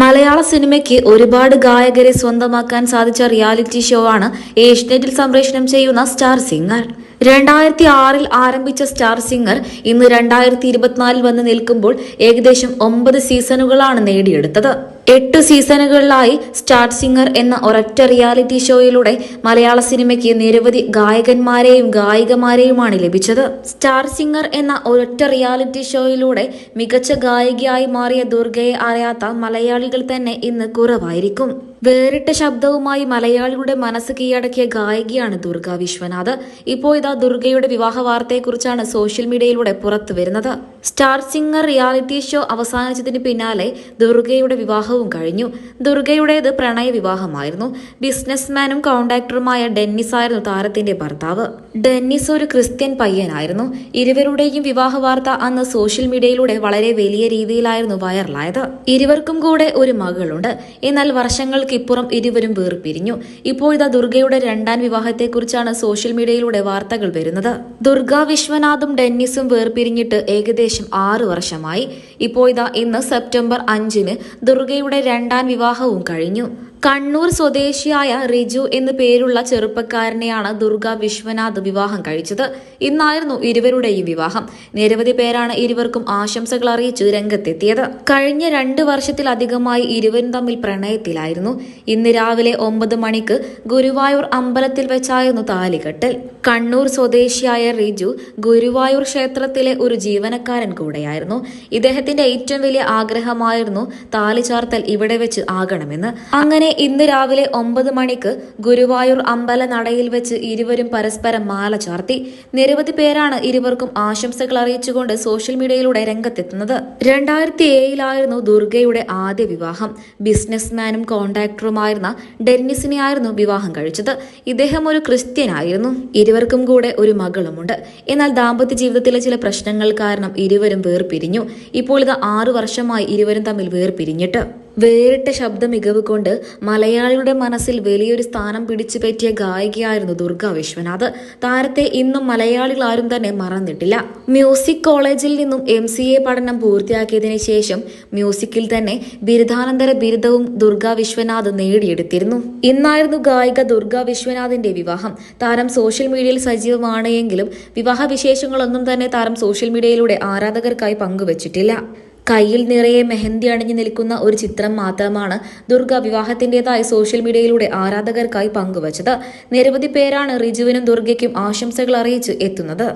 മലയാള സിനിമയ്ക്ക് ഒരുപാട് ഗായകരെ സ്വന്തമാക്കാൻ സാധിച്ച റിയാലിറ്റി ഷോ ആണ് ഏഷ്യനെറ്റിൽ സംപ്രേഷണം ചെയ്യുന്ന സ്റ്റാർ സിംഗർ. 2006-ൽ ആരംഭിച്ച സ്റ്റാർ സിംഗർ ഇന്ന് 2024-ൽ വന്ന് നിൽക്കുമ്പോൾ ഏകദേശം 9 സീസണുകളാണ് നേടിയെടുത്തത്. 8 സീസണുകളിലായി സ്റ്റാർ സിംഗർ എന്ന ഒരൊറ്റ റിയാലിറ്റി ഷോയിലൂടെ മലയാള സിനിമയ്ക്ക് നിരവധി ഗായകന്മാരെയും ഗായികമാരെയുമാണ് ലഭിച്ചത്. സ്റ്റാർ സിംഗർ എന്ന ഒരൊറ്റ റിയാലിറ്റി ഷോയിലൂടെ മികച്ച ഗായികയായി മാറിയ ദുർഗയെ അറിയാത്ത മലയാളികൾ തന്നെ ഇന്ന് കുറവായിരിക്കും. വേറിട്ട ശബ്ദവുമായി മലയാളികളുടെ മനസ്സ് കീഴടക്കിയ ഗായികയാണ് ദുർഗ വിശ്വനാഥ്. ഇപ്പോൾ ഇതാ ദുർഗയുടെ വിവാഹ വാർത്തയെക്കുറിച്ചാണ് സോഷ്യൽ മീഡിയയിലൂടെ പുറത്തു വരുന്നത്. സ്റ്റാർ സിംഗർ റിയാലിറ്റി ഷോ അവസാനിച്ചതിന് പിന്നാലെ ദുർഗയുടെ വിവാഹവും കഴിഞ്ഞു. ദുർഗയുടേത് പ്രണയ വിവാഹമായിരുന്നു. ബിസിനസ്മാനും കോൺട്രാക്ടറുമായ ഡെന്നിസ് ആയിരുന്നു താരത്തിന്റെ ഭർത്താവ്. ഡെന്നിസ് ഒരു ക്രിസ്ത്യൻ പയ്യനായിരുന്നു. ഇരുവരുടെയും വിവാഹ വാർത്ത അന്ന് സോഷ്യൽ മീഡിയയിലൂടെ വളരെ വലിയ രീതിയിലായിരുന്നു വൈറലായത്. ഇരുവർക്കും കൂടെ ഒരു മകളുണ്ട്. എന്നാൽ വർഷങ്ങൾക്കിപ്പുറം ഇരുവരും വേർപിരിഞ്ഞു. ഇപ്പോൾ ഇതാ ദുർഗയുടെ രണ്ടാം വിവാഹത്തെക്കുറിച്ചാണ് സോഷ്യൽ മീഡിയയിലൂടെ വാർത്തകൾ വരുന്നത്. ദുർഗ വിശ്വനാഥും ഡെന്നിസും വേർപിരിഞ്ഞിട്ട് ഏകദേശം 6 വർഷമായി. ഇപ്പോൾ ഇതാ ഇന്ന് സെപ്റ്റംബർ 5-ന് ദുർഗയുടെ രണ്ടാം വിവാഹവും കഴിഞ്ഞു. കണ്ണൂർ സ്വദേശിയായ റിജു എന്നു പേരുള്ള ചെറുപ്പക്കാരനെയാണ് ദുർഗ വിശ്വനാഥ് വിവാഹം കഴിച്ചത്. ഇന്നായിരുന്നു ഇരുവരുടെയും വിവാഹം. നിരവധി പേരാണ് ഇരുവർക്കും ആശംസകൾ അറിയിച്ച് രംഗത്തെത്തിയത്. കഴിഞ്ഞ 2 വർഷത്തിലധികമായി ഇരുവരും തമ്മിൽ പ്രണയത്തിലായിരുന്നു. ഇന്ന് രാവിലെ 9 മണിക്ക് ഗുരുവായൂർ അമ്പലത്തിൽ വെച്ചായിരുന്നു താലികെട്ടൽ. കണ്ണൂർ സ്വദേശിയായ റിജു ഗുരുവായൂർ ക്ഷേത്രത്തിലെ ഒരു ജീവനക്കാരൻ കൂടെയായിരുന്നു. ഇദ്ദേഹത്തിന്റെ ഏറ്റവും വലിയ ആഗ്രഹമായിരുന്നു താലി ചാർത്തൽ ഇവിടെ വെച്ച് ആകണമെന്ന്. അങ്ങനെ ഇന്ന് രാവിലെ 9 മണിക്ക് ഗുരുവായൂർ അമ്പല നടയിൽ വെച്ച് ഇരുവരും പരസ്പരം മാല ചാർത്തി. നിരവധി പേരാണ് ഇരുവർക്കും ആശംസകൾ അറിയിച്ചുകൊണ്ട് സോഷ്യൽ മീഡിയയിലൂടെ രംഗത്തെത്തുന്നത്. 2007-ലായിരുന്നു ദുർഗയുടെ ആദ്യ വിവാഹം. ബിസിനസ്മാനും കോൺട്രാക്ടറുമായിരുന്ന ഡെന്നിസിനെയായിരുന്നു വിവാഹം കഴിച്ചത്. ഇദ്ദേഹം ഒരു ക്രിസ്ത്യനായിരുന്നു. ഇരുവർക്കും കൂടെ ഒരു മകളുമുണ്ട്. എന്നാൽ ദാമ്പത്യ ജീവിതത്തിലെ ചില പ്രശ്നങ്ങൾ കാരണം ഇരുവരും വേർപിരിഞ്ഞു. ഇപ്പോൾ ഇത് 6 വർഷമായി ഇരുവരും തമ്മിൽ വേർപിരിഞ്ഞിട്ട്. വേറിട്ട ശബ്ദ മികവ് കൊണ്ട് മലയാളിയുടെ മനസ്സിൽ വലിയൊരു സ്ഥാനം പിടിച്ചു പറ്റിയ ഗായികയായിരുന്നു ദുർഗ വിശ്വനാഥ്. താരത്തെ ഇന്നും മലയാളികൾ ആരും തന്നെ മറന്നിട്ടില്ല. മ്യൂസിക് കോളേജിൽ നിന്നും MCA പഠനം പൂർത്തിയാക്കിയതിനു ശേഷം മ്യൂസിക്കിൽ തന്നെ ബിരുദാനന്തര ബിരുദവും ദുർഗ വിശ്വനാഥ് നേടിയെടുത്തിരുന്നു. ഇന്നായിരുന്നു ഗായിക ദുർഗ വിശ്വനാഥിന്റെ വിവാഹം. താരം സോഷ്യൽ മീഡിയയിൽ സജീവമാണ് എങ്കിലും വിവാഹ വിശേഷങ്ങളൊന്നും തന്നെ താരം സോഷ്യൽ മീഡിയയിലൂടെ ആരാധകർക്കായി പങ്കുവച്ചിട്ടില്ല. കയ്യിൽ നിറയെ മെഹന്തി അണിഞ്ഞു നിൽക്കുന്ന ഒരു ചിത്രം മാത്രമാണ് ദുർഗ വിവാഹത്തിൻ്റെതായി സോഷ്യൽ മീഡിയയിലൂടെ ആരാധകർക്കായി പങ്കുവച്ചത്. നിരവധി പേരാണ് റിജുവിനും ദുർഗയ്ക്കും ആശംസകൾ അറിയിച്ച് എത്തുന്നത്.